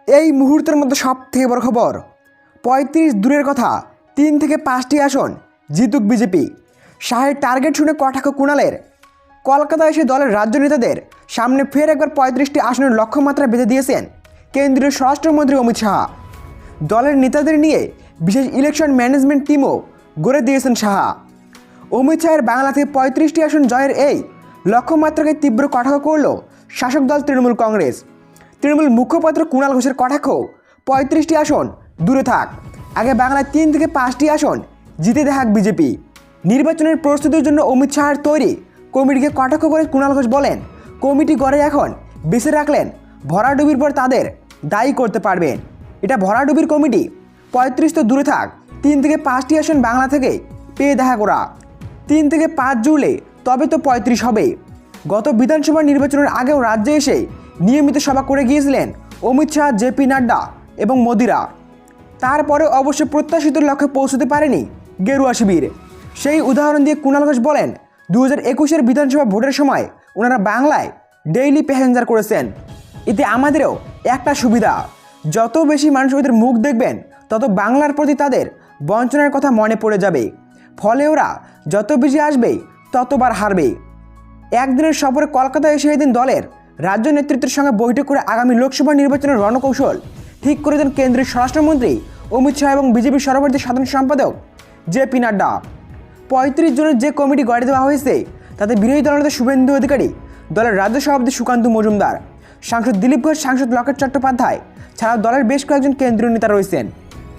এই মুহূর্তের মধ্যে সব থেকে বড় খবর, ৩৫ দূরের কথা ৩ থেকে ৫টি আসন জিতুক বিজেপি। শাহের টার্গেট শুনে কটাক্ষ কুণালের। কলকাতায় এসে দলের রাজ্য নেতাদের সামনে ফের একবার ৩৫টি আসনের লক্ষ্যমাত্রা বেঁধে দিয়েছেন কেন্দ্রীয় স্বরাষ্ট্রমন্ত্রী অমিত শাহ। দলের নেতাদের নিয়ে বিশেষ ইলেকশন ম্যানেজমেন্ট টিমও গড়ে দিয়েছেন শাহ। অমিত শাহের বাংলা থেকে ৩৫টি আসন জয়ের এই লক্ষ্যমাত্রাকে তীব্র কটাক্ষ করল শাসক দল তৃণমূল কংগ্রেস। তৃণমূল মুখপাত্র কুণাল ঘোষের কটাক্ষ, ৩৫টি আসন দূরে থাক, আগে বাংলায় ৩ থেকে 5টি আসন জিতে দেখাক বিজেপি। নির্বাচনের প্রস্তুতির জন্য অমিত শাহের তৈরি কমিটিকে কটাক্ষ করে কুণাল ঘোষ বলেন, কমিটি গড়ে এখন বেছে রাখলেন ভরাডুবির পর তাদের দায়ী করতে পারবেন। এটা ভরাডুবির কমিটি। ৩৫ তো দূরে থাক, 3 থেকে 5টি আসন বাংলা থেকে পেয়ে দেখা করা। 3 থেকে 5 জুড়লে তবে তো 35 হবে। গত বিধানসভা নির্বাচনের আগেও রাজ্যে এসে নিয়মিত সভা করে গিয়েছিলেন অমিত শাহ, জেপি নাড্ডা এবং মোদিরা। তারপরে অবশ্য প্রত্যাশিত লক্ষ্যে পৌঁছতে পারেনি গেরুয়া শিবির। সেই উদাহরণ দিয়ে কুণাল ঘোষ বলেন, 2021-এর বিধানসভা ভোটের সময় ওনারা বাংলায় ডেইলি প্যাসেঞ্জার করেছেন। এতে আমাদেরও একটা সুবিধা, যত বেশি মানুষ ওদের মুখ দেখবেন তত বাংলার প্রতি তাদের বঞ্চনার কথা মনে পড়ে যাবে। ফলে ওরা যত বেশি আসবে ততবার হারবে। একদিনের সফরে কলকাতায় এসে এদিন দলের রাজ্য নেতৃত্বের সঙ্গে বৈঠক করে আগামী লোকসভা নির্বাচনের রণকৌশল ঠিক করে দেন কেন্দ্রীয় স্বরাষ্ট্রমন্ত্রী অমিত শাহ এবং বিজেপির সর্বভারতীয় সাধারণ সম্পাদক জেপি নাড্ডা। 35 জনের যে কমিটি গড়ে দেওয়া হয়েছে তাতে বিরোধী দলনেতা শুভেন্দু অধিকারী, দলের রাজ্য সভাপতি সুকান্ত মজুমদার, সাংসদ দিলীপ ঘোষ, সাংসদ লকেট চট্টোপাধ্যায় ছাড়াও দলের বেশ কয়েকজন কেন্দ্রীয় নেতা রয়েছেন।